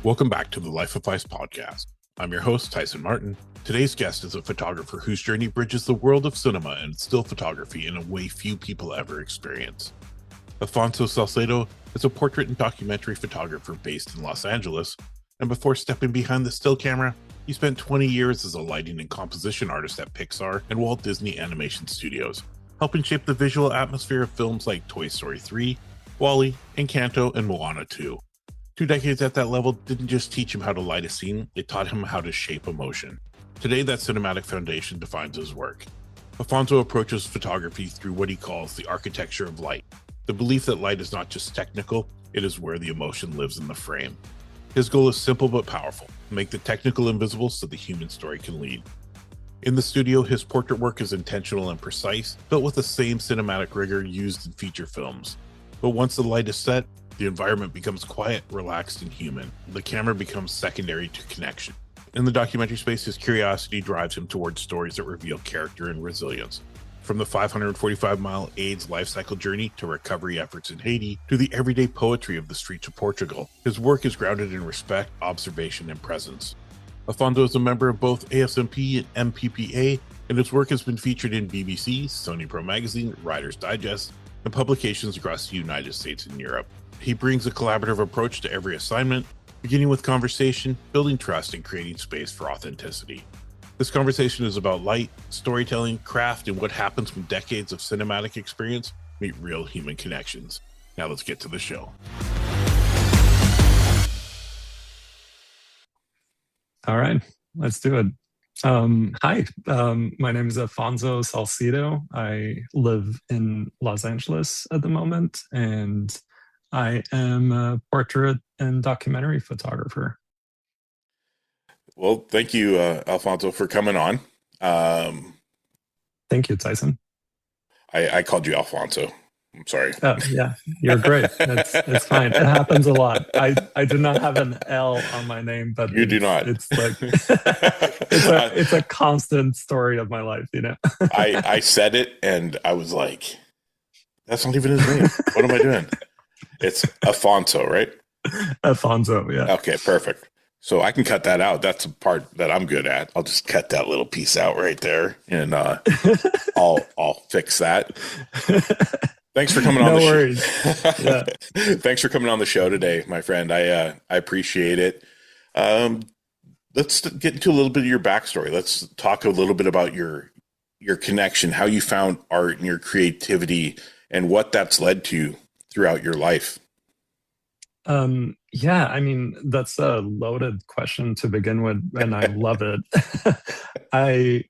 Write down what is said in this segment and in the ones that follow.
Welcome back to the Life of Phys Podcast. I'm your host, Tyson Martin. Today's guest is a photographer whose journey bridges the world of cinema and still photography in a way few people ever experience. Afonso Salcedo is a portrait and documentary photographer based in Los Angeles, and before stepping behind the still camera, he spent 20 years as a lighting and composition artist at Pixar and Walt Disney Animation Studios, helping shape the visual atmosphere of films like Toy Story 3, Wall-E, Encanto, and Moana 2. 2 decades at that level didn't just teach him how to light a scene, it taught him how to shape emotion. Today, that cinematic foundation defines his work. Afonso approaches photography through what he calls the architecture of light, the belief that light is not just technical, it is where the emotion lives in the frame. His goal is simple but powerful: make the technical invisible so the human story can lead. In the studio, his portrait work is intentional and precise, built with the same cinematic rigor used in feature films. But once the light is set, the environment becomes quiet, relaxed, and human. The camera becomes secondary to connection. In the documentary space, his curiosity drives him towards stories that reveal character and resilience. From the 545-mile AIDS life cycle journey to recovery efforts in Haiti to the everyday poetry of the streets of Portugal, his work is grounded in respect, observation, and presence. Afonso is a member of both ASMP and MPPA, and his work has been featured in BBC, Sony Pro Magazine, Writer's Digest, and publications across the United States and Europe. He brings a collaborative approach to every assignment, beginning with conversation, building trust, and creating space for authenticity. This conversation is about light, storytelling, craft, and what happens when decades of cinematic experience meet real human connections. Now let's get to the show. All right, let's do it. Hi, my name is Afonso Salcedo. I live in Los Angeles at the moment, and I am a portrait and documentary photographer. Well, thank you, Afonso, for coming on. Thank you, Tyson. I called you Afonso. I'm sorry. Oh, yeah, you're great. It's fine. It happens a lot. I do not have an L on my name, but you do not. It's like it's a constant story of my life, you know. I said it and I was like, that's not even his name. What am I doing? It's Afonso, right? Afonso, yeah. Okay, perfect. So I can cut that out. That's a part that I'm good at. I'll just cut that little piece out right there, and I'll fix that. Thanks for coming on the worries. show. Yeah. Thanks for coming on the show today, my friend. I appreciate it. Let's get into a little bit of your backstory. Let's talk a little bit about your connection, how you found art and your creativity, and what that's led to throughout your life. Yeah, I mean, that's a loaded question to begin with, and I love it. I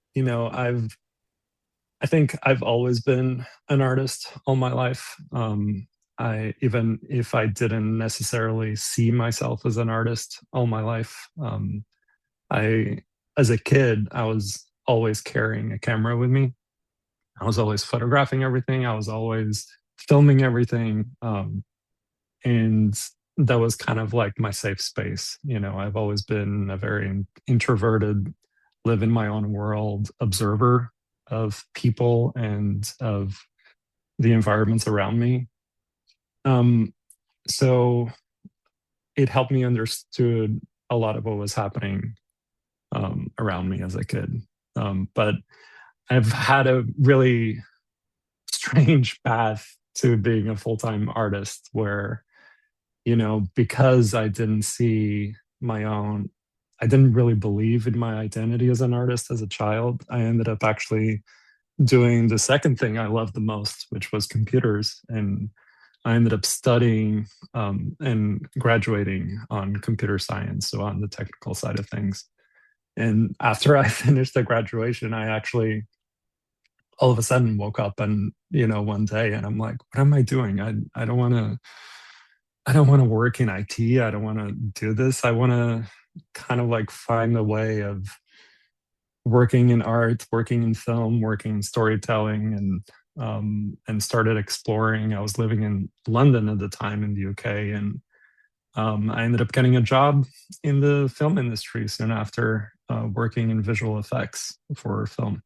think I've always been an artist all my life. Even if I didn't necessarily see myself as an artist all my life, as a kid, I was always carrying a camera with me. I was always photographing everything. I was always filming everything. And that was kind of like my safe space. You know, I've always been a very introverted, live in my own world observer of people and of the environments around me. So it helped me understood a lot of what was happening around me as a kid. But I've had a really strange path to being a full-time artist where, you know, because I didn't really believe in my identity as an artist as a child, I ended up actually doing the second thing I loved the most, which was computers. And I ended up studying and graduating on computer science, so on the technical side of things. And after I finished the graduation, I actually all of a sudden woke up and, you know, one day and I'm like, what am I doing? I don't want to work in IT. I don't want to do this. I want to kind of like find a way of working in art, working in film, working in storytelling, and started exploring. I was living in London at the time in the UK, and I ended up getting a job in the film industry soon after, working in visual effects for film.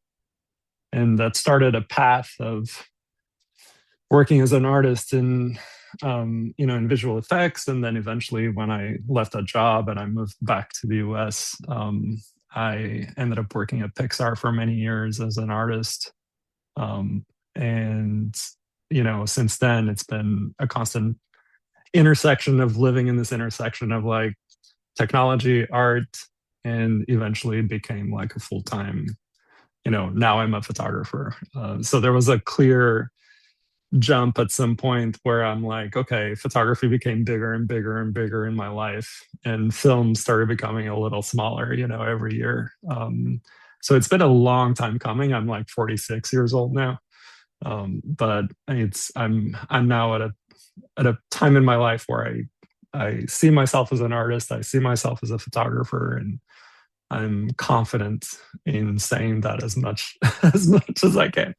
And that started a path of working as an artist in in visual effects, and then eventually when I left that job and I moved back to the US, I ended up working at Pixar for many years as an artist. And since then it's been a constant intersection of living in this intersection of like technology, art, and eventually became like a full-time, now I'm a photographer. So there was a clear jump at some point where I'm like, okay, photography became bigger and bigger and bigger in my life, and film started becoming a little smaller, every year. So it's been a long time coming. I'm like 46 years old now. But I'm now at a time in my life where I see myself as an artist, I see myself as a photographer, and I'm confident in saying that as much as I can.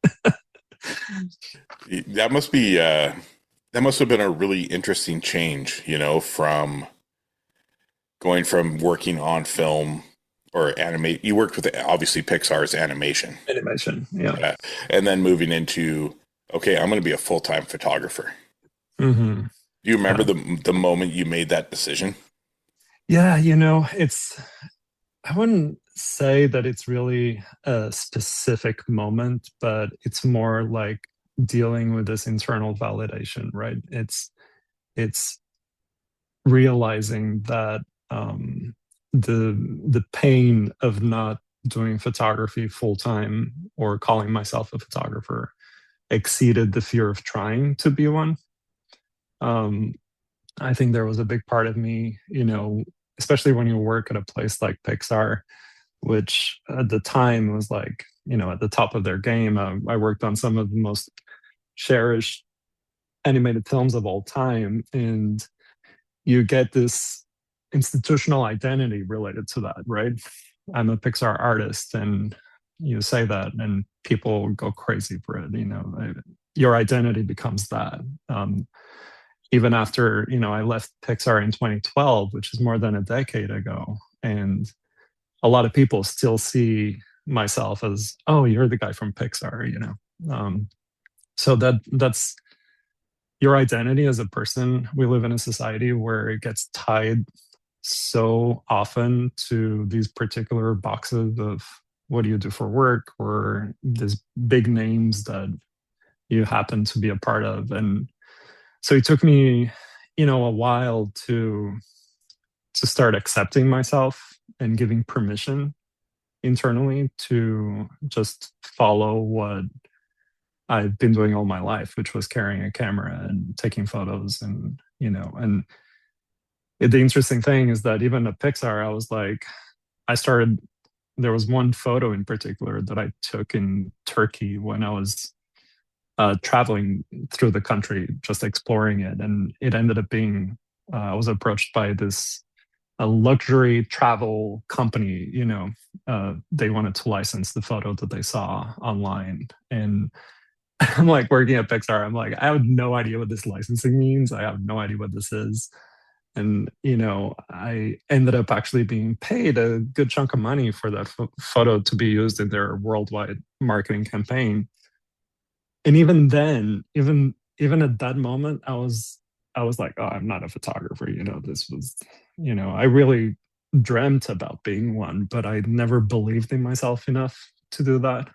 That must have been a really interesting change, from going from working on film or animate. You worked with obviously Pixar's animation, yeah, and then moving into, okay, I'm going to be a full-time photographer. Mm-hmm. Do you remember the moment you made that decision? Yeah, I wouldn't say that it's really a specific moment, but it's more like dealing with this internal validation, right? It's realizing that the pain of not doing photography full time or calling myself a photographer exceeded the fear of trying to be one. I think there was a big part of me, especially when you work at a place like Pixar, which at the time was like, at the top of their game. I worked on some of the most cherished animated films of all time, and you get this institutional identity related to that, right? I'm a Pixar artist, and you say that, and people go crazy for it. Your identity becomes that. Even after I left Pixar in 2012, which is more than a decade ago, and a lot of people still see myself as, oh, you're the guy from Pixar. So that's your identity as a person. We live in a society where it gets tied so often to these particular boxes of what do you do for work, or these big names that you happen to be a part of. And so it took me, a while to start accepting myself and giving permission internally to just follow what I've been doing all my life, which was carrying a camera and taking photos. And the interesting thing is that even at Pixar, I was like, there was one photo in particular that I took in Turkey when I was traveling through the country, just exploring it. And it ended up being, I was approached by a luxury travel company. They wanted to license the photo that they saw online. And I'm like, working at Pixar, I'm like, I have no idea what this licensing means. I have no idea what this is. And, I ended up actually being paid a good chunk of money for that photo to be used in their worldwide marketing campaign. And even then, even at that moment, I was like, oh, I'm not a photographer. This was, I really dreamt about being one, but I never believed in myself enough to do that.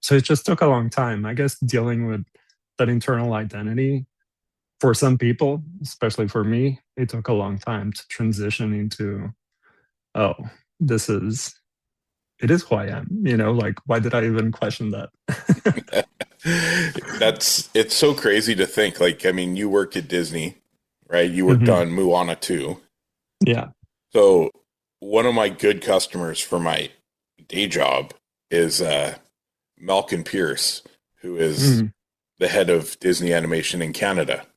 So it just took a long time, I guess, dealing with that internal identity. For some people, especially for me, it took a long time to transition into, oh, it is who I am. Like, why did I even question that? It's so crazy to think. Like, I mean, you worked at Disney, right? You worked on Moana too. Yeah. So one of my good customers for my day job is Malcolm Pierce, who is the head of Disney Animation in Canada.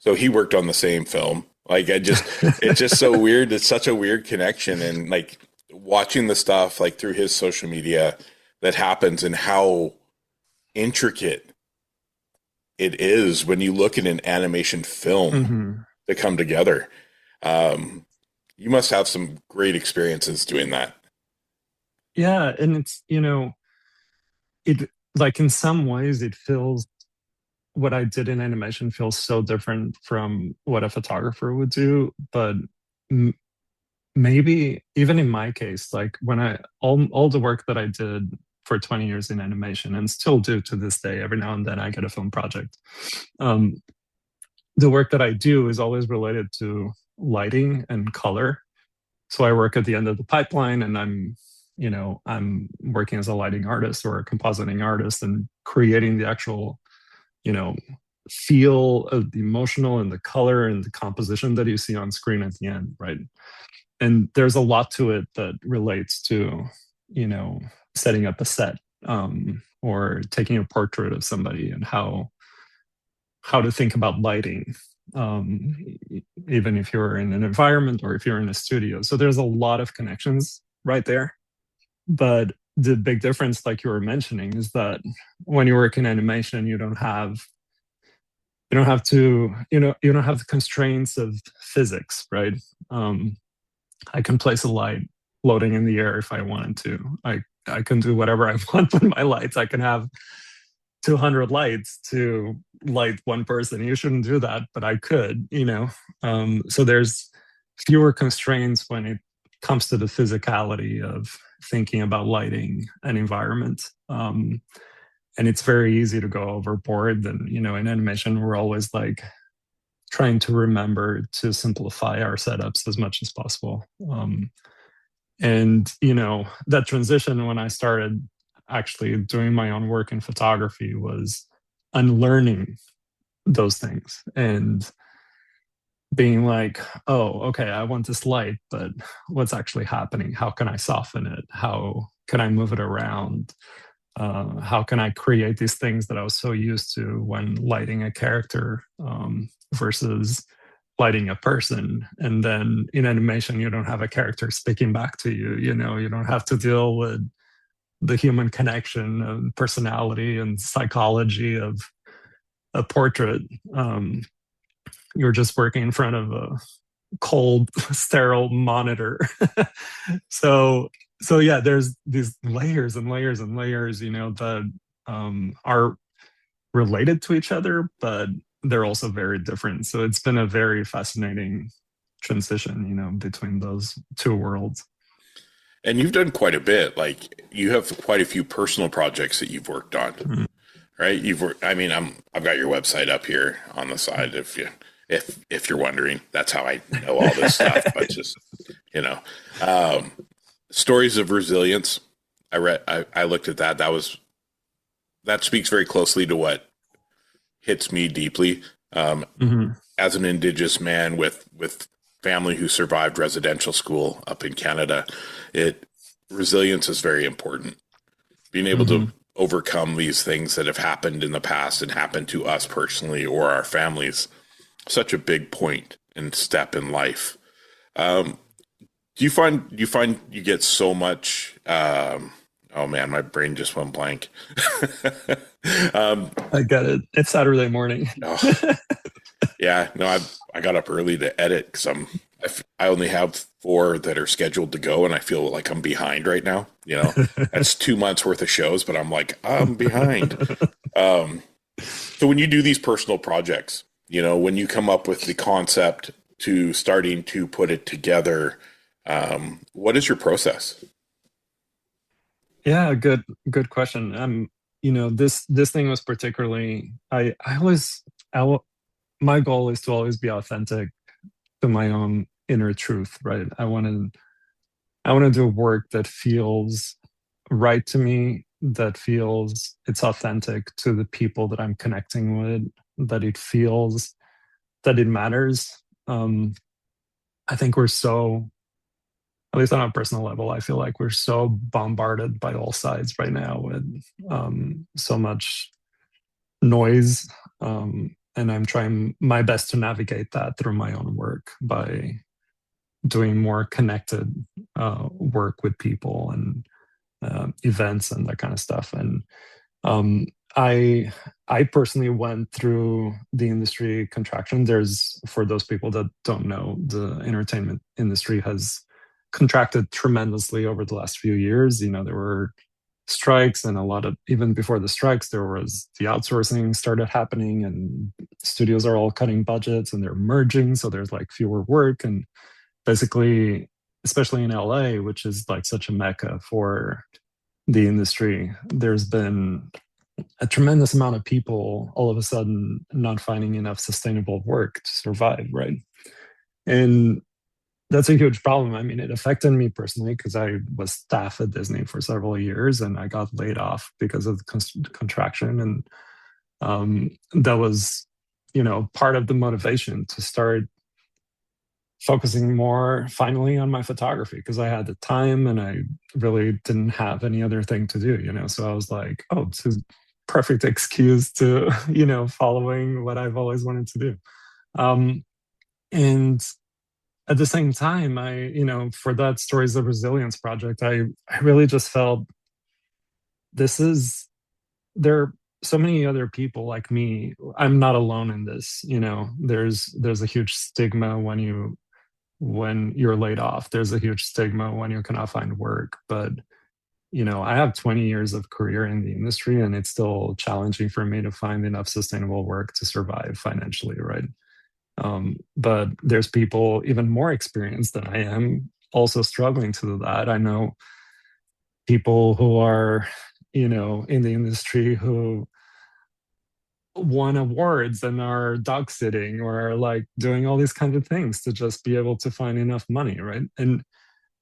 So he worked on the same film. Like, it's just so weird. It's such a weird connection. And like watching the stuff like through his social media that happens, and how intricate it is when you look at an animation film to come together. You must have some great experiences doing that. Yeah. And it's, it, like, in some ways it feels what I did in animation feels so different from what a photographer would do. But maybe even in my case, like when all the work that I did for 20 years in animation and still do to this day, every now and then I get a film project. The work that I do is always related to lighting and color. So I work at the end of the pipeline, and I'm working as a lighting artist or a compositing artist and creating the actual, feel of the emotional and the color and the composition that you see on screen at the end, right? And there's a lot to it that relates to, setting up a set, or taking a portrait of somebody, and how to think about lighting, even if you're in an environment or if you're in a studio. So there's a lot of connections right there. But the big difference, like you were mentioning, is that when you work in animation, you don't have the constraints of physics, right? I can place a light floating in the air if I wanted to. I can do whatever I want with my lights. I can have 200 lights to light one person. You shouldn't do that, but I could, So there's fewer constraints when it comes to the physicality of thinking about lighting and environment. And it's very easy to go overboard. And, in animation, we're always like trying to remember to simplify our setups as much as possible. And, that transition when I started actually doing my own work in photography was unlearning those things and being like, oh, okay, I want this light, but what's actually happening? How can I soften it? How can I move it around? How can I create these things that I was so used to when lighting a character versus lighting a person? And then in animation, you don't have a character speaking back to you. You don't have to deal with the human connection and personality and psychology of a portrait. You're just working in front of a cold, sterile monitor. So yeah, there's these layers and layers and layers, that are related to each other, but they're also very different. So it's been a very fascinating transition, between those two worlds. And you've done quite a bit. Like, you have quite a few personal projects that you've worked on, right? I've got your website up here on the side. If you're wondering, that's how I know all this stuff. But just, stories of resilience. I looked at that. That speaks very closely to what hits me deeply. As an Indigenous man with family who survived residential school up in Canada, resilience is very important. Being able to overcome these things that have happened in the past and happened to us personally or our families, such a big point and step in life. Do you find you get so much? Oh man, my brain just went blank. I get it. It's Saturday morning. Yeah, no, I got up early to edit because I only have 4 that are scheduled to go, and I feel like I'm behind right now. That's 2 months worth of shows, but I'm like, I'm behind. So when you do these personal projects, when you come up with the concept to starting to put it together, what is your process? Yeah, good question. This thing was particularly, my goal is to always be authentic to my own inner truth, right? I want to do work that feels right to me, that feels it's authentic to the people that I'm connecting with, that it feels that it matters. I think we're so, at least on a personal level, I feel like we're so bombarded by all sides right now with so much noise. And I'm trying my best to navigate that through my own work by doing more connected work with people and events and that kind of stuff. And I personally went through the industry contraction. For those people that don't know, the entertainment industry has contracted tremendously over the last few years. There were strikes, and a lot of, even before the strikes, there was the outsourcing started happening, and studios are all cutting budgets and they're merging, so there's like fewer work. And basically, especially in LA, which is like such a mecca for the industry, there's been a tremendous amount of people all of a sudden not finding enough sustainable work to survive, right? And that's a huge problem. I mean, it affected me personally because I was staff at Disney for several years and I got laid off because of the contraction. And that was, part of the motivation to start focusing more finally on my photography, because I had the time and I really didn't have any other thing to do. So I was like, oh, this is perfect excuse to, following what I've always wanted to do. And at the same time, for that Stories of Resilience project, I really just felt there are so many other people like me. I'm not alone in this. There's a huge stigma when you're laid off. There's a huge stigma when you cannot find work. But, I have 20 years of career in the industry, and it's still challenging for me to find enough sustainable work to survive financially, right? But there's people even more experienced than I am also struggling to do that. I know people who are, in the industry who won awards and are dog sitting or are like doing all these kinds of things to just be able to find enough money, right? And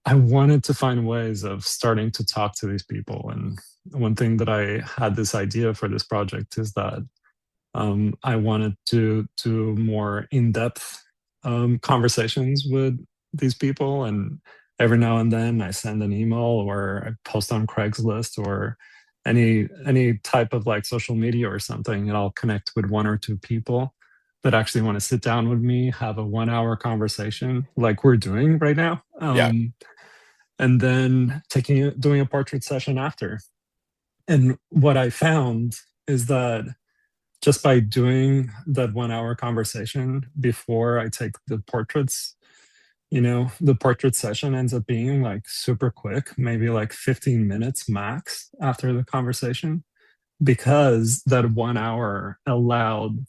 I wanted to find ways of starting to talk to these people. And one thing that I had this idea for this project is that I wanted to do more in-depth conversations with these people. And every now and then I send an email or I post on Craigslist or any type of like social media or something, and I'll connect with one or two people that actually want to sit down with me, have a 1 hour conversation like we're doing right now. And then doing a portrait session after. And what I found is that just by doing that 1 hour conversation before I take the portraits, the portrait session ends up being like super quick, maybe like 15 minutes max after the conversation, because that 1 hour allowed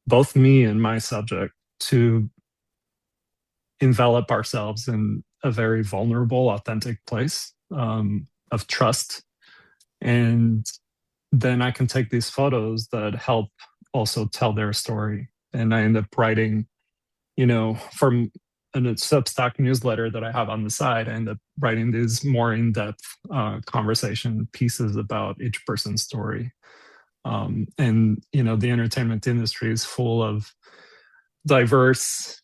both me and my subject to envelop ourselves in a very vulnerable, authentic place of trust. And then I can take these photos that help also tell their story. And I end up writing, from a Substack newsletter that I have on the side, I end up writing these more in-depth conversation pieces about each person's story. And, the entertainment industry is full of diverse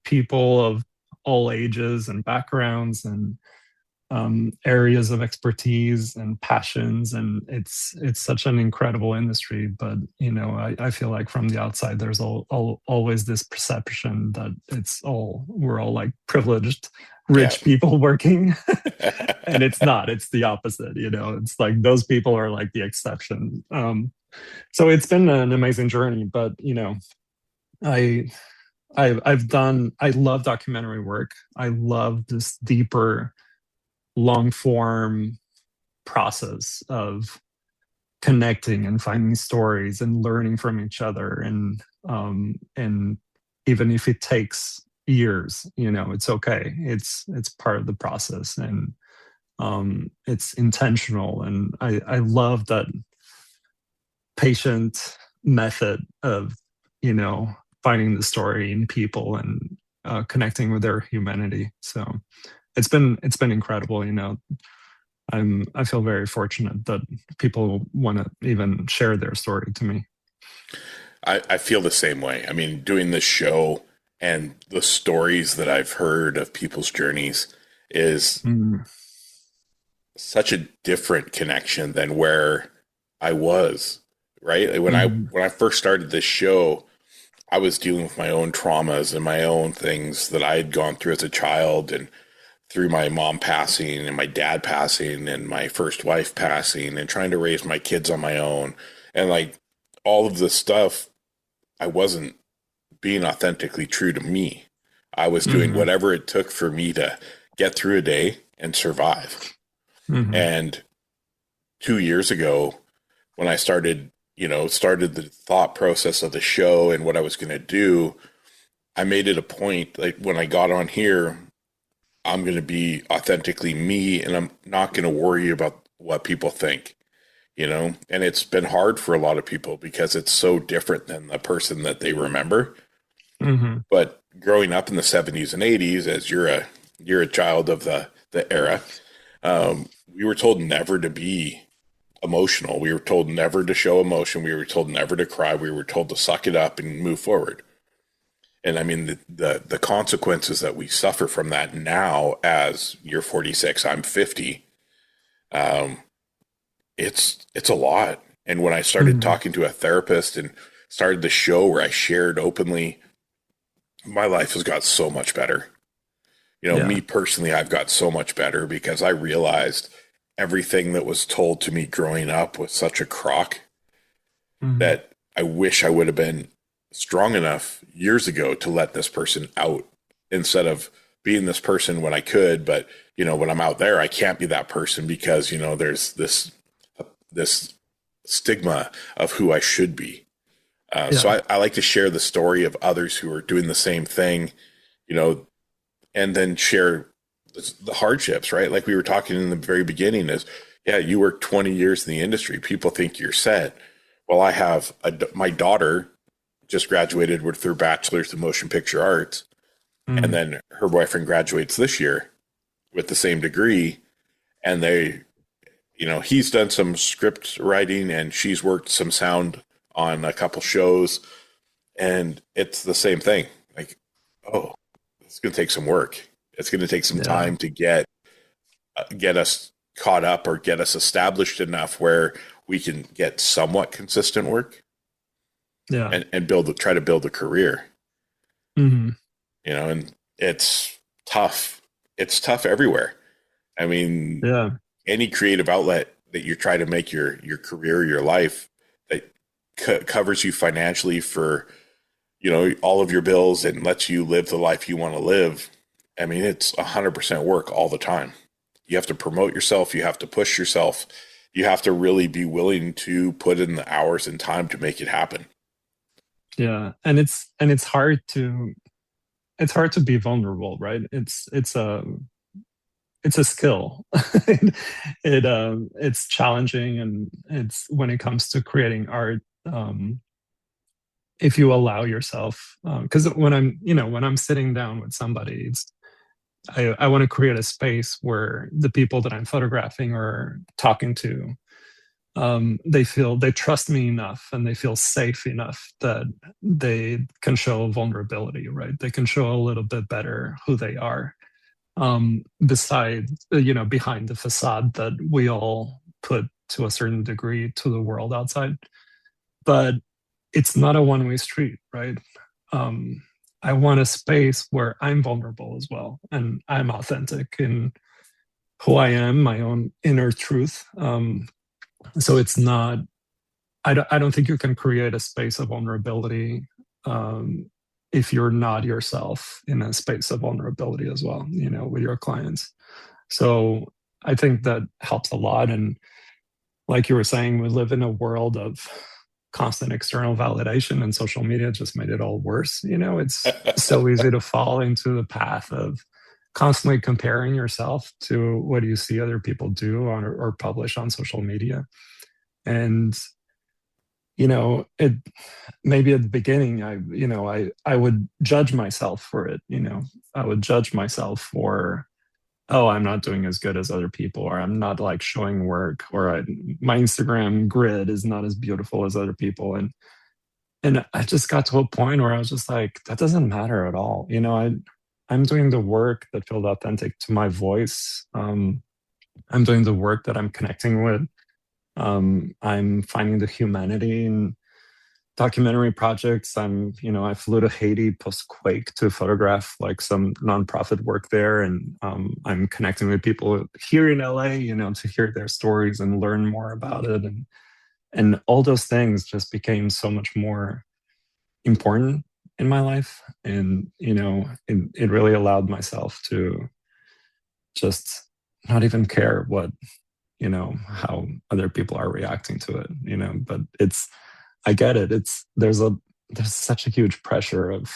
people of all ages and backgrounds and areas of expertise and passions, and it's such an incredible industry. But I feel like from the outside there's always this perception that we're all like privileged rich people working and it's not. It's the opposite. It's like those people are like the exception. So it's been an amazing journey. But I love documentary work. I love this deeper, long form process of connecting and finding stories and learning from each other. And even if it takes years, it's okay. It's part of the process, and it's intentional. And I love that patient method of, finding the story in people and connecting with their humanity. So it's been incredible. I feel very fortunate that people want to even share their story to me. I feel the same way. I mean, doing this show and the stories that I've heard of people's journeys is such a different connection than where I was, right? Like when I first started this show, I was dealing with my own traumas and my own things that I had gone through as a child, and through my mom passing and my dad passing and my first wife passing, and trying to raise my kids on my own. And like all of this stuff, I wasn't being authentically true to me. I was doing whatever it took for me to get through a day and survive. And 2 years ago when I started the thought process of the show and what I was going to do, I made it a point, like when I got on here, I'm going to be authentically me, and I'm not going to worry about what people think, and it's been hard for a lot of people because it's so different than the person that they remember. Mm-hmm. But growing up in the 70s and 80s, as you're a child of the era, we were told never to be emotional. We were told never to show emotion. We were told never to cry. We were told to suck it up and move forward. And I mean, the consequences that we suffer from that now, as you're 46, I'm 50, it's a lot. And when I started talking to a therapist and started the show where I shared openly, my life has got so much better. Me personally, I've got so much better because I realized everything that was told to me growing up was such a crock that I wish I would have been strong enough years ago to let this person out instead of being this person when I could. But, when I'm out there, I can't be that person because, there's this stigma of who I should be. So I like to share the story of others who are doing the same thing, and then share the hardships, right? Like we were talking in the very beginning is, you work 20 years in the industry. People think you're set. Well, I have my daughter just graduated with her bachelor's in motion picture arts. And then her boyfriend graduates this year with the same degree. And he's done some script writing and she's worked some sound on a couple shows. And it's the same thing. Like, oh, it's going to take some work. It's going to take some time to get us caught up or get us established enough where we can get somewhat consistent work. And try to build a career. And it's tough. It's tough everywhere. I mean, any creative outlet that you try to make your career, your life, that covers you financially for, all of your bills and lets you live the life you want to live. I mean, it's 100% work all the time. You have to promote yourself. You have to push yourself. You have to really be willing to put in the hours and time to make it happen. Yeah. And it's hard to be vulnerable, right? It's a skill. It's challenging, and it's when it comes to creating art, if you allow yourself, because when I'm sitting down with somebody, I want to create a space where the people that I'm photographing or talking to, they trust me enough and they feel safe enough that they can show vulnerability, right? They can show a little bit better who they are, behind the facade that we all put to a certain degree to the world outside. But it's not a one-way street, right? I want a space where I'm vulnerable as well, and I'm authentic in who I am, my own inner truth. So it's not. I don't think you can create a space of vulnerability if you're not yourself in a space of vulnerability as well, with your clients. So I think that helps a lot. And like you were saying, we live in a world of constant external validation, and social media just made it all worse. It's so easy to fall into the path of constantly comparing yourself to what you see other people do or publish on social media. And it maybe at the beginning I would judge myself for it. I would judge myself for, oh, I'm not doing as good as other people, or I'm not like showing work, or my Instagram grid is not as beautiful as other people. And I just got to a point where I was just like, that doesn't matter at all. I'm doing the work that feels authentic to my voice. I'm doing the work that I'm connecting with. I'm finding the humanity in documentary projects. I flew to Haiti post-quake to photograph like some nonprofit work there. And I'm connecting with people here in LA, to hear their stories and learn more about it. And all those things just became so much more important in my life. And, it really allowed myself to just not even care what, how other people are reacting to it, but I get it. There's such a huge pressure of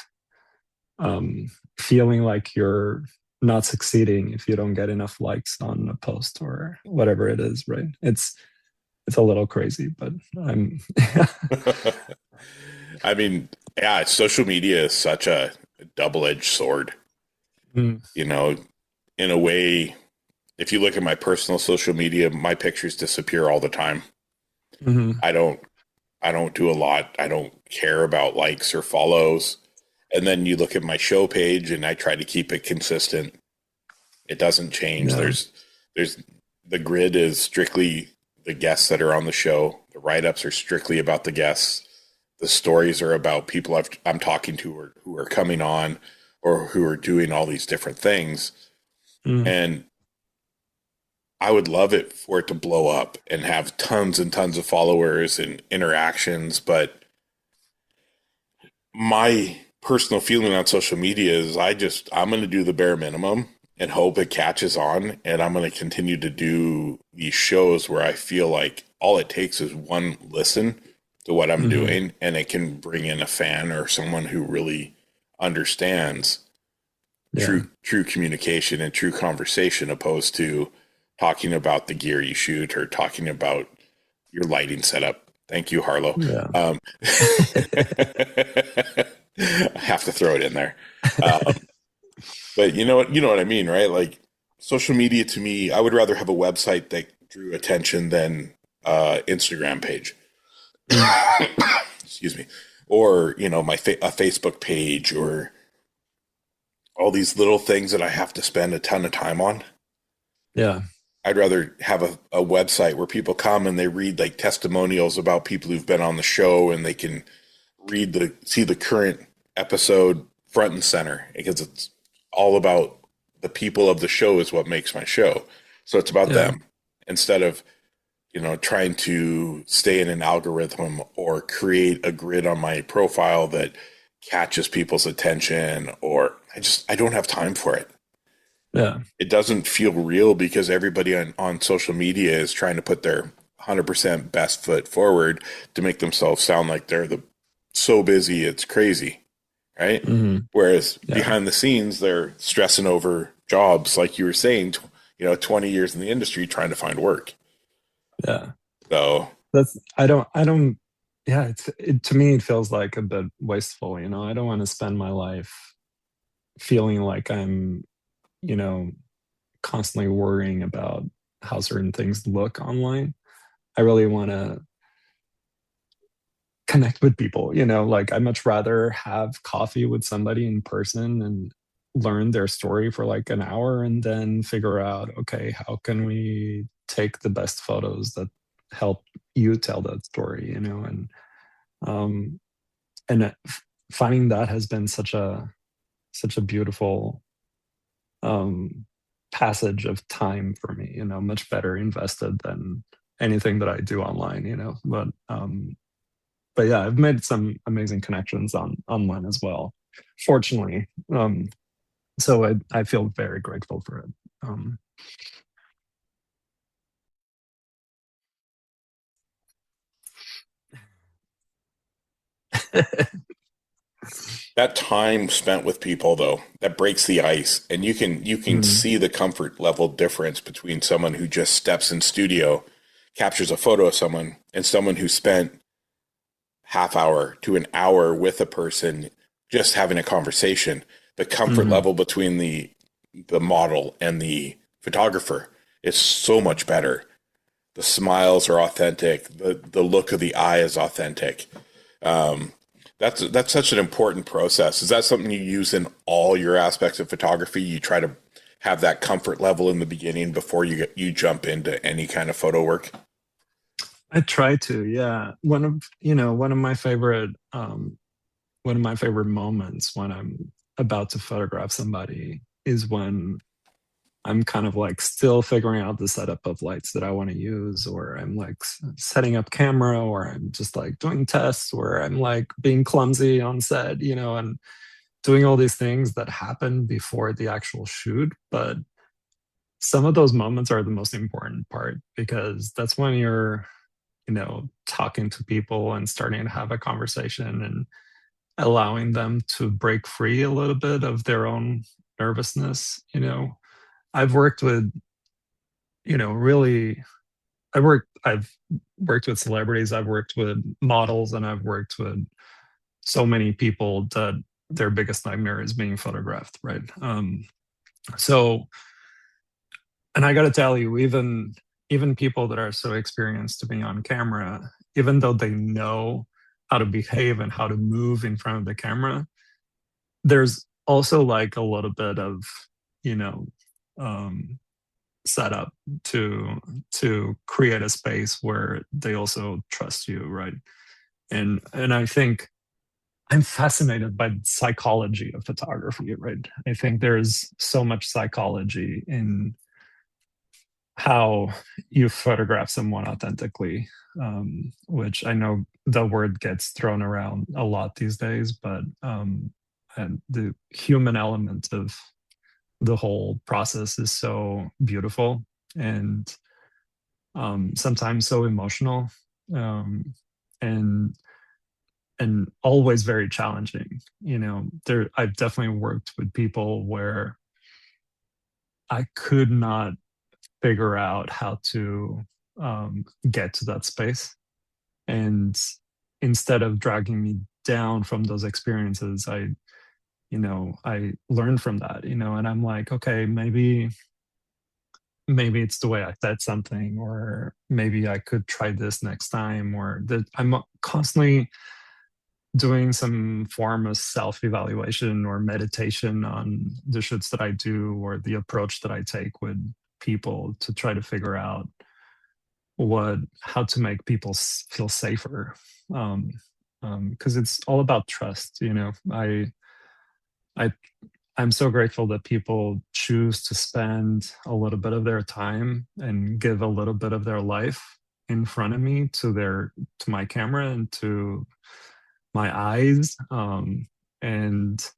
feeling like you're not succeeding if you don't get enough likes on a post or whatever it is, right? It's a little crazy, but I'm I mean, yeah, social media is such a double-edged sword. In a way, if you look at my personal social media, my pictures disappear all the time. I don't do a lot. I don't care about likes or follows. And then you look at my show page and I try to keep it consistent. It doesn't change. Yeah. There's the grid is strictly the guests that are on the show. The write-ups are strictly about the guests. The stories are about people I'm talking to who are coming on or who are doing all these different things. And I would love it for it to blow up and have tons and tons of followers and interactions. But my personal feeling on social media is I'm going to do the bare minimum and hope it catches on. And I'm going to continue to do these shows where I feel like all it takes is one listen to what I'm doing, and it can bring in a fan or someone who really understands true communication and true conversation, opposed to talking about the gear you shoot or talking about your lighting setup. Thank you, Harlow. Yeah. I have to throw it in there. But you know what I mean, right? Like, social media to me, I would rather have a website that drew attention than Instagram page. Excuse me. Or, a Facebook page, or all these little things that I have to spend a ton of time on. Yeah. I'd rather have a website where people come and they read like testimonials about people who've been on the show, and they can see the current episode front and center, because it's all about the people of the show is what makes my show. So it's about them, instead of, trying to stay in an algorithm or create a grid on my profile that catches people's attention, or I don't have time for it. Yeah. It doesn't feel real, because everybody on social media is trying to put their 100% best foot forward to make themselves sound like they're so busy, it's crazy. Right. Whereas behind the scenes, they're stressing over jobs, like you were saying, 20 years in the industry trying to find work. Yeah. So to me, it feels like a bit wasteful. I don't want to spend my life feeling like I'm, constantly worrying about how certain things look online. I really want to connect with people, like I much rather have coffee with somebody in person and learn their story for like an hour, and then figure out, okay, how can we take the best photos that help you tell that story, and finding that has been such a beautiful passage of time for me, much better invested than anything that I do online, but yeah, I've made some amazing connections online as well, fortunately. So I feel very grateful for it. that time spent with people, though, that breaks the ice, and you can see the comfort level difference between someone who just steps in studio, captures a photo of someone, and someone who spent half hour to an hour with a person just having a conversation. The comfort level between the model and the photographer is so much better. The smiles are authentic. The look of the eye is authentic. That's such an important process. Is that something you use in all your aspects of photography? You try to have that comfort level in the beginning before you jump into any kind of photo work? I try to, yeah. One of my favorite moments when I'm about to photograph somebody is when I'm kind of like still figuring out the setup of lights that I want to use, or I'm like setting up camera, or I'm just like doing tests, or I'm like being clumsy on set, and doing all these things that happen before the actual shoot. But some of those moments are the most important part, because that's when you're, talking to people and starting to have a conversation and allowing them to break free a little bit of their own nervousness. I've worked with, really, I've worked with celebrities, I've worked with models, and I've worked with so many people that their biggest nightmare is being photographed, right? So, and I got to tell you, even people that are so experienced to being on camera, even though they know how to behave and how to move in front of the camera, there's also like a little bit of, you know, setup to create a space where they also trust you, right? And I think I'm fascinated by the psychology of photography, right? I think there's so much psychology in how you photograph someone authentically, which I know the word gets thrown around a lot these days, but and the human element of the whole process is so beautiful and sometimes so emotional, and always very challenging. I've definitely worked with people where I could not figure out how to get to that space, and instead of dragging me down from those experiences, I learned from that, and I'm like, okay, maybe it's the way I said something, or maybe I could try this next time, or that I'm constantly doing some form of self-evaluation or meditation on the shoots that I do or the approach that I take with people to try to figure out how to make people feel safer. Because it's all about trust. I'm so grateful that people choose to spend a little bit of their time and give a little bit of their life in front of me to my camera and to my eyes, and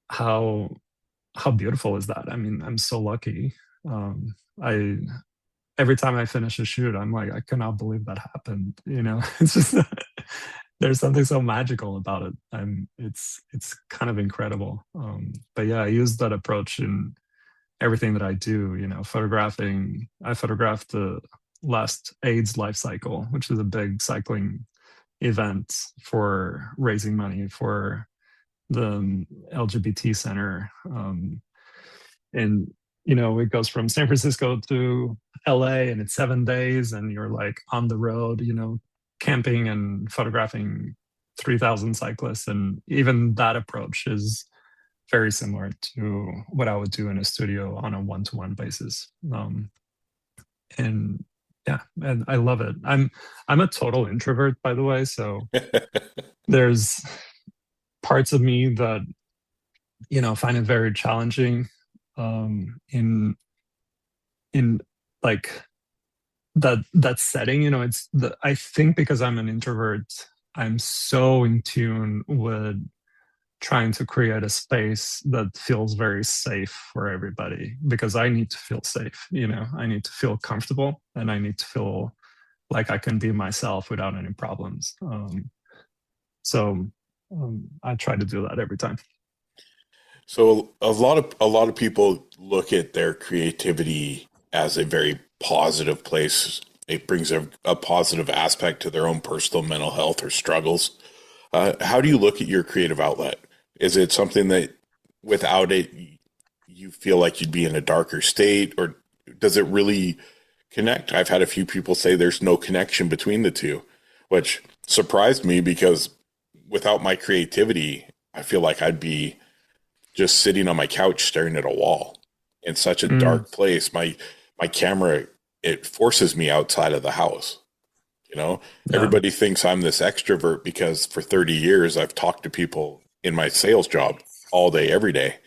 how beautiful is that? I mean, I'm so lucky. I Every time I finish a shoot, I'm like, I cannot believe that happened. It's just there's something so magical about it. It's kind of incredible. But yeah, I use that approach in everything that I do. I photographed the last AIDS life cycle, which is a big cycling event for raising money for the LGBT center. And it goes from San Francisco to LA, and it's 7 days, and you're like on the road, camping and photographing 3,000 cyclists. And even that approach is very similar to what I would do in a studio on a one-to-one basis. And yeah, and I love it. I'm a total introvert, by the way, so there's parts of me that find it very challenging in like that setting. I think because I'm an introvert, I'm so in tune with trying to create a space that feels very safe for everybody, because I need to feel safe. I need to feel comfortable, and I need to feel like I can be myself without any problems. So I try to do that every time. So a lot of people look at their creativity as a very positive place. It brings a positive aspect to their own personal mental health or struggles. How do you look at your creative outlet? Is it something that without it, you feel like you'd be in a darker state, or does it really connect? I've had a few people say there's no connection between the two, which surprised me, because without my creativity, I feel like I'd be just sitting on my couch staring at a wall in such a dark place. My camera, it forces me outside of the house. Yeah. Everybody thinks I'm this extrovert because for 30 years I've talked to people in my sales job all day, every day.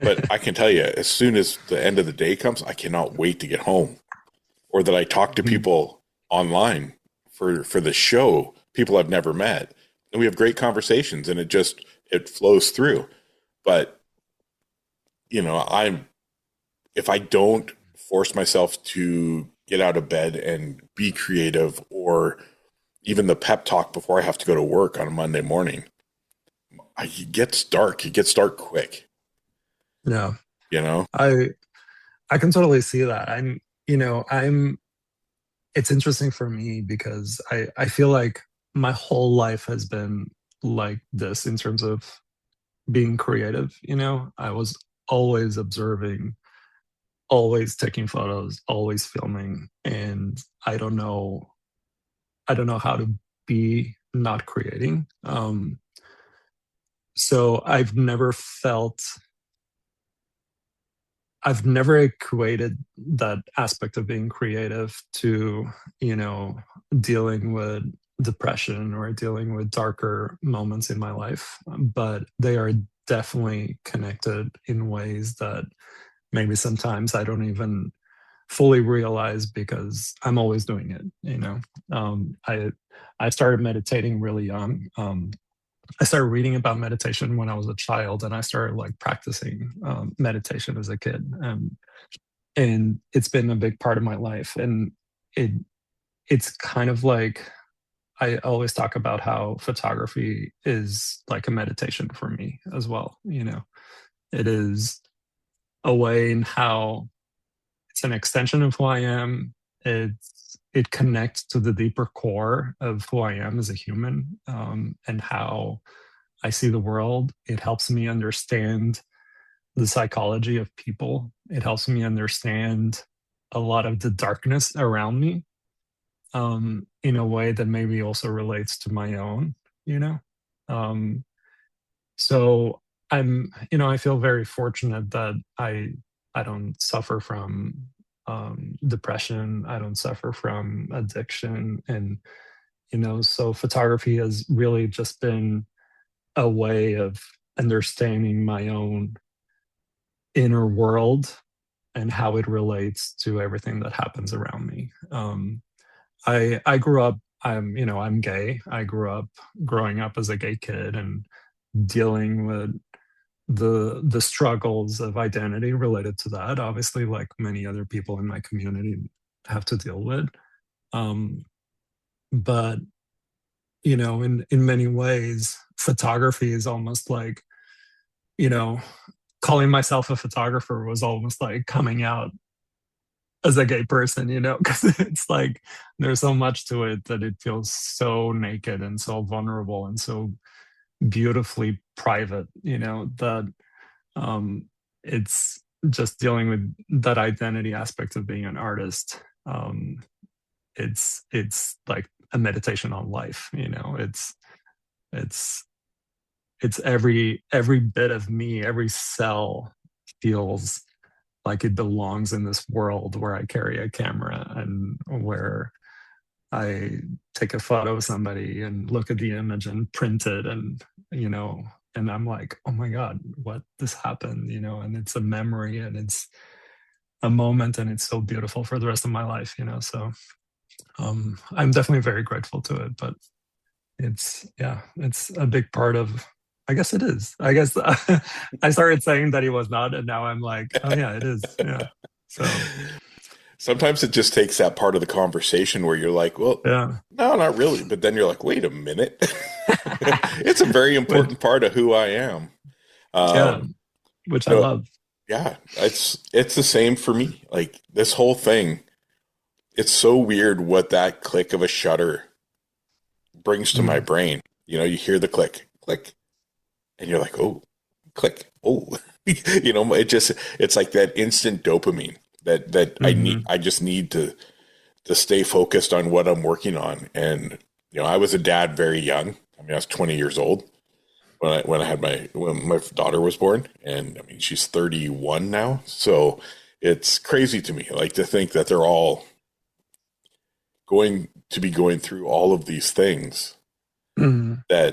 But I can tell you, as soon as the end of the day comes, I cannot wait to get home. Or that I talk to people online for the show, people I've never met. And we have great conversations, and it flows through. But, if I don't force myself to get out of bed and be creative, or even the pep talk before I have to go to work on a Monday morning, it gets dark. It gets dark quick. Yeah. You know? I can totally see that. It's interesting for me because I feel like my whole life has been like this in terms of being creative. I was always observing, always taking photos, always filming, and I don't know how to be not creating. So I've never equated that aspect of being creative to, dealing with depression or dealing with darker moments in my life. But they are definitely connected in ways that maybe sometimes I don't even fully realize because I'm always doing it. I started meditating really young. I started reading about meditation when I was a child, and I started like practicing meditation as a kid, and it's been a big part of my life. And it's kind of like I always talk about how photography is like a meditation for me as well. It is a way in how it's an extension of who I am. It connects to the deeper core of who I am as a human, and how I see the world. It helps me understand the psychology of people. It helps me understand a lot of the darkness around me, in a way that maybe also relates to my own, so I feel very fortunate that I don't suffer from depression. I don't suffer from addiction. And, so photography has really just been a way of understanding my own inner world and how it relates to everything that happens around me. I grew up, I'm gay. I growing up as a gay kid and dealing with the struggles of identity related to that, obviously, like many other people in my community have to deal with. But in many ways, photography is almost like, calling myself a photographer was almost like coming out as a gay person, because it's like there's so much to it that it feels so naked and so vulnerable and so beautifully private, that it's just dealing with that identity aspect of being an artist. It's like a meditation on life. It's every bit of me, every cell feels like it belongs in this world where I carry a camera and where I take a photo of somebody and look at the image and print it, and and I'm like, oh my God, what this happened, and it's a memory and it's a moment and it's so beautiful for the rest of my life, so I'm definitely very grateful to it. But it's a big part of, I guess it is. I guess I started saying that he was not, and now I'm like, oh yeah, it is. Yeah. So sometimes it just takes that part of the conversation where you're like, well, yeah, no, not really. But then you're like, wait a minute. It's a very important part of who I am. Which I love. Yeah, it's the same for me. Like this whole thing, it's so weird what that click of a shutter brings to my brain. You hear the click, and you're like, oh, click, oh, it's like that instant dopamine that I need. I just need to stay focused on what I'm working on. And I was a dad very young. I mean, I was 20 years old when my daughter was born, and I mean, she's 31 now. So it's crazy to me, like to think that they're all going to be going through all of these things that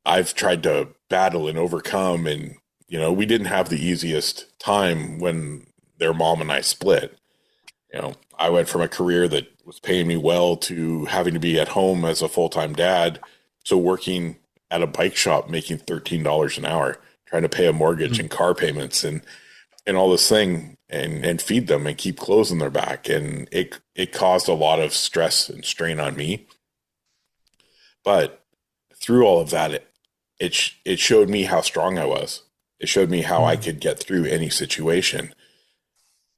I've tried to battle and overcome. And, we didn't have the easiest time when their mom and I split. I went from a career that was paying me well to having to be at home as a full-time dad. So working at a bike shop, making $13 an hour, trying to pay a mortgage and car payments. And and all this thing and feed them and keep clothes on their back. And it caused a lot of stress and strain on me. But through all of that, it showed me how strong I was. It showed me how I could get through any situation.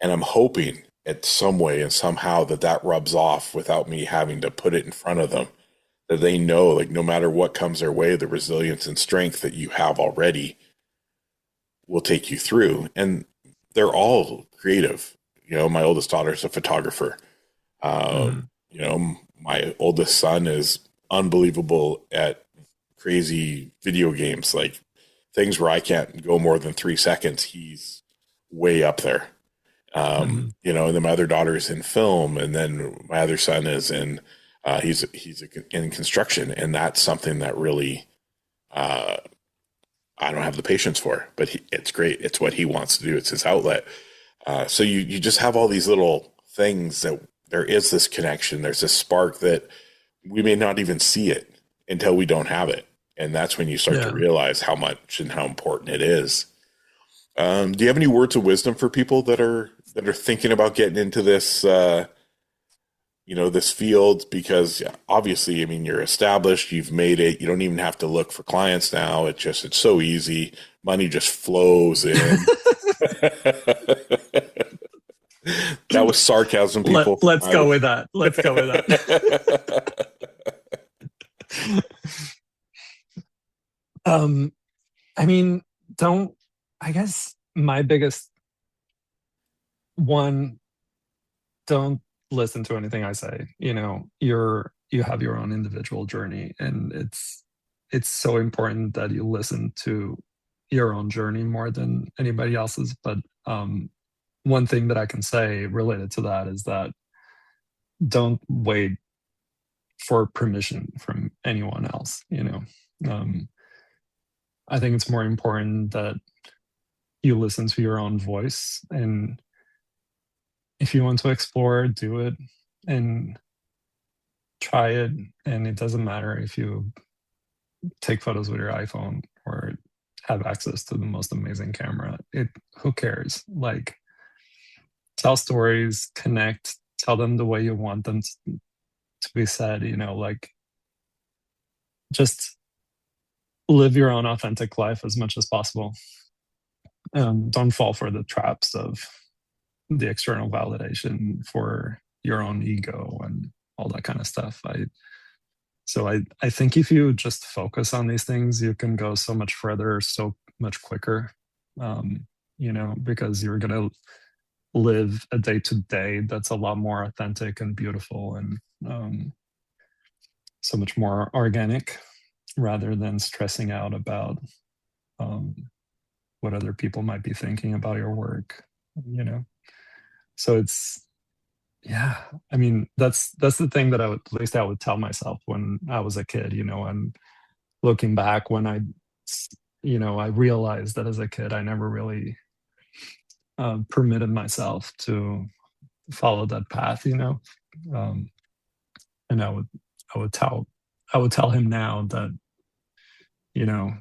And I'm hoping in some way and somehow that rubs off without me having to put it in front of them, that they know, like, no matter what comes their way, the resilience and strength that you have already will take you through. And they're all creative. You know, my oldest daughter is a photographer. You know, my oldest son is unbelievable at crazy video games, like things where I can't go more than 3 seconds. He's way up there. You know, and then my other daughter is in film, and then my other son is in, he's in construction. And that's something that really, I don't have the patience for, but it's great. It's what he wants to do. It's his outlet. So you just have all these little things that there is this connection. There's this spark that we may not even see it until we don't have it. And that's when you start to realize how much and how important it is. Do you have any words of wisdom for people that are thinking about getting into this, you know, this field? Because obviously, I mean, you're established, you've made it. You don't even have to look for clients now. It's so easy. Money just flows in. That was sarcasm, people. Let's go with that. Let's go with that. I mean, I guess my biggest one, don't listen to anything I say. You know, you have your own individual journey, and it's so important that you listen to your own journey more than anybody else's. But one thing that I can say related to that is that don't wait for permission from anyone else. You know, I think it's more important that you listen to your own voice, and if you want to explore, do it and try it. And it doesn't matter if you take photos with your iPhone or have access to the most amazing camera. Who cares? Like, tell stories, connect, tell them the way you want them to be said, you know, like, just live your own authentic life as much as possible. Don't fall for the traps of the external validation for your own ego and all that kind of stuff. I think if you just focus on these things, you can go so much further, so much quicker, you know, because you're going to live a day to day that's a lot more authentic and beautiful and so much more organic, rather than stressing out about what other people might be thinking about your work, you know? So I mean, that's the thing that at least I would tell myself when I was a kid, you know. And looking back, when I realized that as a kid, I never really permitted myself to follow that path, you know. And I would tell him now that, you know,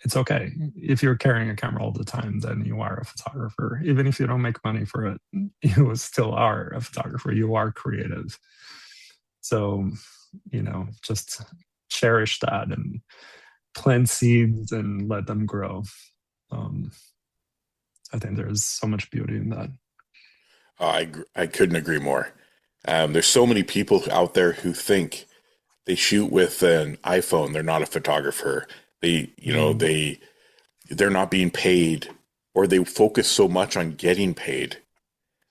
it's okay. If you're carrying a camera all the time, then you are a photographer. Even if you don't make money for it, you still are a photographer. You are creative. So, you know, just cherish that and plant seeds and let them grow. I think there's so much beauty in that. I couldn't agree more. There's so many people out there who think they shoot with an iPhone, they're not a photographer. They're not being paid, or they focus so much on getting paid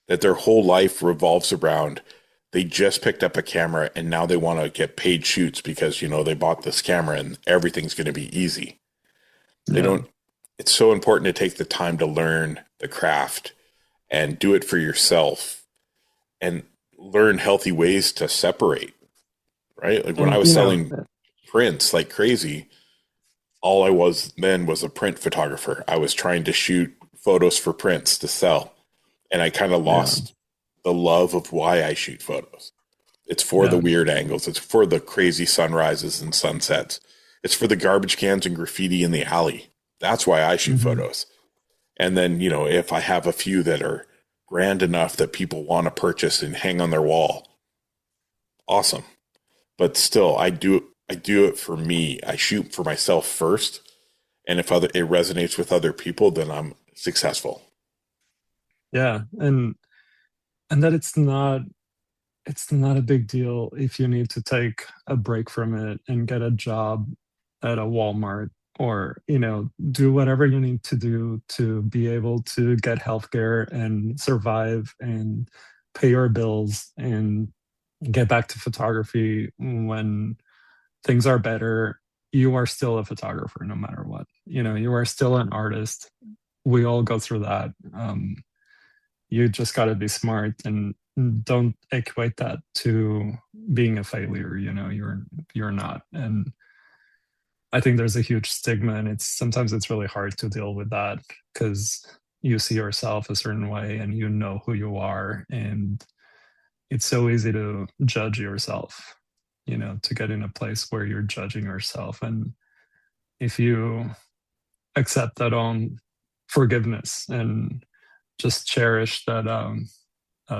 that their whole life revolves around, they just picked up a camera and now they want to get paid shoots because, you know, they bought this camera and everything's going to be easy. It's so important to take the time to learn the craft and do it for yourself and learn healthy ways to separate, right? Like when I was selling prints like crazy, all I was then was a print photographer. I was trying to shoot photos for prints to sell. And I kind of lost the love of why I shoot photos. It's for the weird angles. It's for the crazy sunrises and sunsets. It's for the garbage cans and graffiti in the alley. That's why I shoot photos. And then, if I have a few that are grand enough that people want to purchase and hang on their wall, awesome. But still, I do it for me. I shoot for myself first. And if it resonates with other people, then I'm successful. Yeah. And that it's not a big deal if you need to take a break from it and get a job at a Walmart, or do whatever you need to do to be able to get healthcare and survive and pay your bills and get back to photography when things are better. You are still a photographer no matter what. You are still an artist. We all go through that. You just got to be smart and don't equate that to being a failure. You're not. And I think there's a huge stigma, and sometimes it's really hard to deal with that because you see yourself a certain way and you know who you are, and it's so easy to judge yourself, to get in a place where you're judging yourself. And if you accept that on forgiveness and just cherish that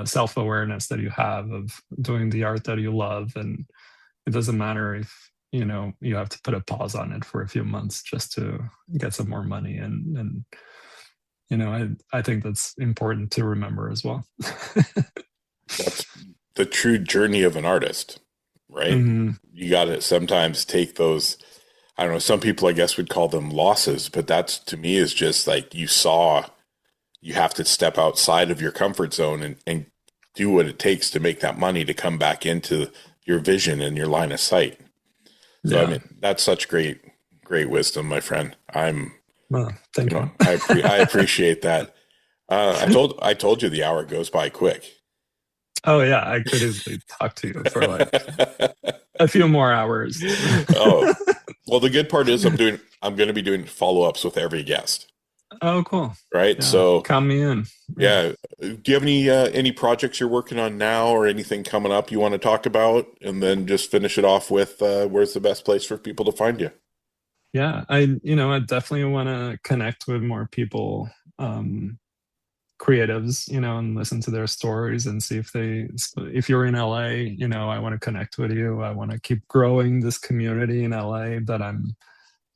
self-awareness that you have of doing the art that you love, and it doesn't matter if you have to put a pause on it for a few months just to get some more money, and I think that's important to remember as well. That's the true journey of an artist, right? Mm-hmm. You got to sometimes take those, I don't know, some people I guess would call them losses, but that's, to me, is just like you have to step outside of your comfort zone and do what it takes to make that money to come back into your vision and your line of sight. So, Yeah. I mean, that's such great wisdom, my friend. Thank you. I appreciate that. I told you the hour goes by quick. Oh yeah, I could easily talk to you for like a few more hours. Oh, well, the good part is I'm going to be doing follow-ups with every guest. Oh, cool. Right. Yeah, so count me in. Yeah. Do you have any projects you're working on now, or anything coming up you want to talk about? And then just finish it off with where's the best place for people to find you? Yeah, I definitely want to connect with more people, creatives, and listen to their stories and see if you're in LA, I want to connect with you. I want to keep growing this community in LA that I'm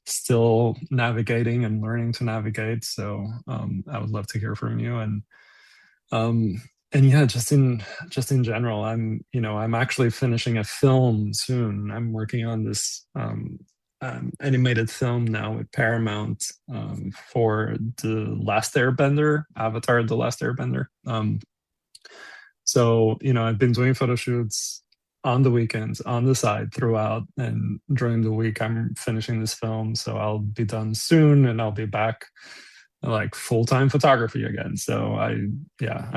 still navigating and learning to navigate. So I would love to hear from you. And yeah, just in general, I'm actually finishing a film soon. I'm working on this animated film now with Paramount for the Last Airbender, Avatar: The Last Airbender. So I've been doing photo shoots on the weekends, on the side throughout, and during the week I'm finishing this film. So I'll be done soon, and I'll be back like full-time photography again. So I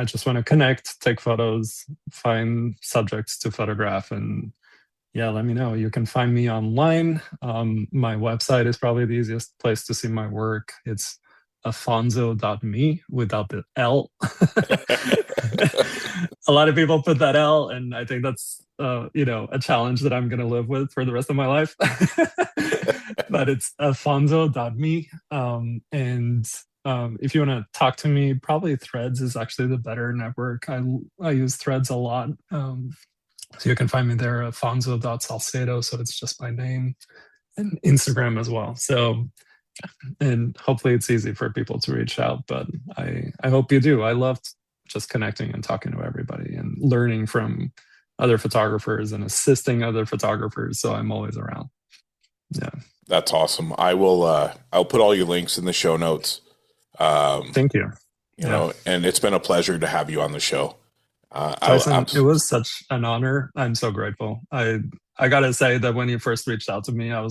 just want to connect, take photos, find subjects to photograph, and let me know. You can find me online. My website is probably the easiest place to see my work. It's afonso.me without the L. A lot of people put that L, and I think that's a challenge that I'm going to live with for the rest of my life. But it's afonso.me. And if you want to talk to me, probably Threads is actually the better network. I use Threads a lot. So you can find me there, afonso.salcedo. So it's just my name, and Instagram as well. So, and hopefully it's easy for people to reach out, but I hope you do. I loved just connecting and talking to everybody and learning from other photographers and assisting other photographers. So I'm always around. Yeah. That's awesome. I'll put all your links in the show notes. Thank you. And it's been a pleasure to have you on the show. Tyson, it was such an honor. I'm so grateful. I gotta say that when you first reached out to me, I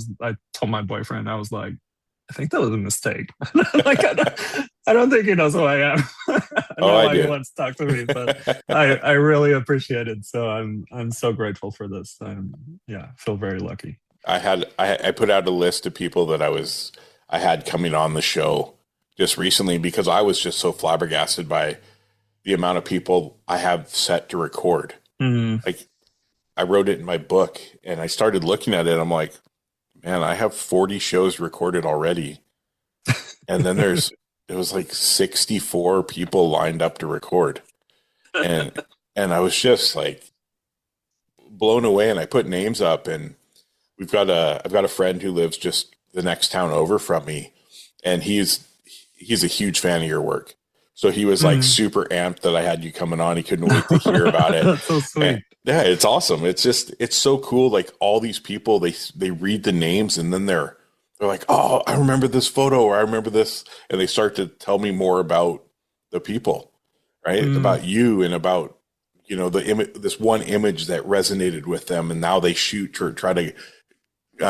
told my boyfriend, I was like, I think that was a mistake. Like, I don't think he knows who I am. I know why he wants to talk to me, but I really appreciate it. So I'm so grateful for this. Feel very lucky. I put out a list of people that I had coming on the show just recently, because I was just so flabbergasted by the amount of people I have set to record. Mm-hmm. Like, I wrote it in my book, and I started looking at it. I'm like, man, I have 40 shows recorded already. And then there's it was like 64 people lined up to record. And I was just like blown away, and I put names up, and I've got a friend who lives just the next town over from me, and he's a huge fan of your work. So he was like super amped that I had you coming on. He couldn't wait to hear about it. That's so sweet. And, yeah, it's awesome. It's so cool. Like all these people, they read the names, and then they're like, oh, I remember this photo, or I remember this. And they start to tell me more about the people, right? About you, and about, you know, this one image that resonated with them. And now they shoot or try to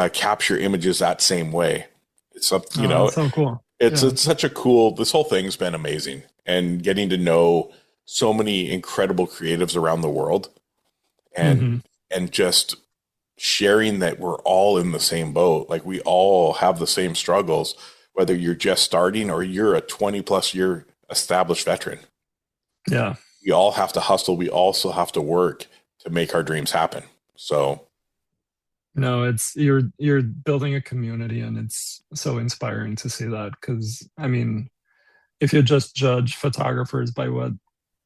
capture images that same way. It's something, you know, that's so cool. It's such a cool, this whole thing's been amazing, and getting to know so many incredible creatives around the world, and just sharing that we're all in the same boat. Like we all have the same struggles, whether you're just starting or you're a 20 plus year established veteran. Yeah. We all have to hustle. We also have to work to make our dreams happen. So no, it's you're building a community, and it's so inspiring to see that. Because I mean, if you just judge photographers by what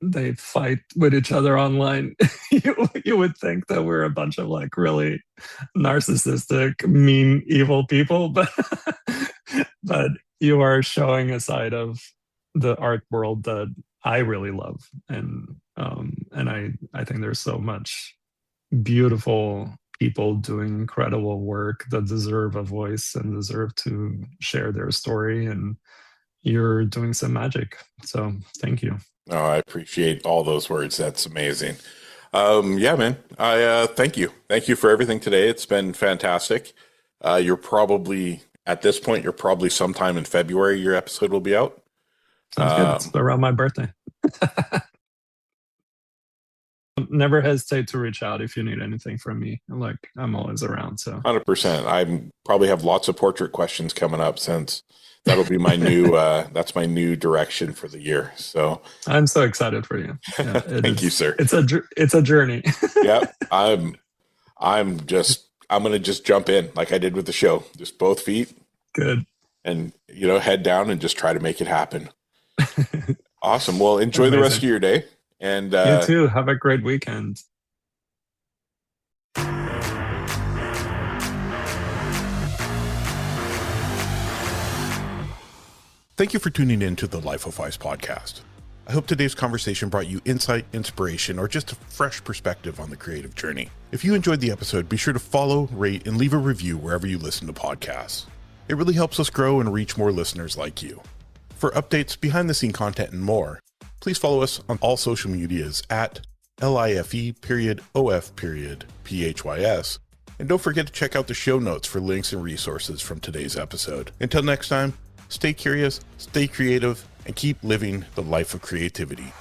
they fight with each other online, you would think that we're a bunch of like really narcissistic, mean, evil people. But you are showing a side of the art world that I really love, and I think there's so much beautiful people doing incredible work that deserve a voice and deserve to share their story, and you're doing some magic. So thank you. Oh, I appreciate all those words. That's amazing. Yeah, man. I thank you. Thank you for everything today. It's been fantastic. You're probably, at this point, you're probably sometime in February your episode will be out. Sounds good. It's around my birthday. Never hesitate to reach out if you need anything from me. Like, I'm always around. So 100%. I probably have lots of portrait questions coming up, since that'll be my new that's my new direction for the year. So I'm so excited for you. Yeah, thank you, sir. It's a journey. Yeah, I'm gonna just jump in like I did with the show, just both feet. Good. And, you know, head down and just try to make it happen. Awesome. Well, enjoy the rest of your day. And you too. Have a great weekend. Thank you for tuning in to the Life of Phys Podcast. I hope today's conversation brought you insight, inspiration, or just a fresh perspective on the creative journey. If you enjoyed the episode, be sure to follow, rate, and leave a review wherever you listen to podcasts. It really helps us grow and reach more listeners like you. For updates, behind-the-scene content, and more, please follow us on all social medias at LIFE_OF_PHYS. And don't forget to check out the show notes for links and resources from today's episode. Until next time, stay curious, stay creative, and keep living the life of creativity.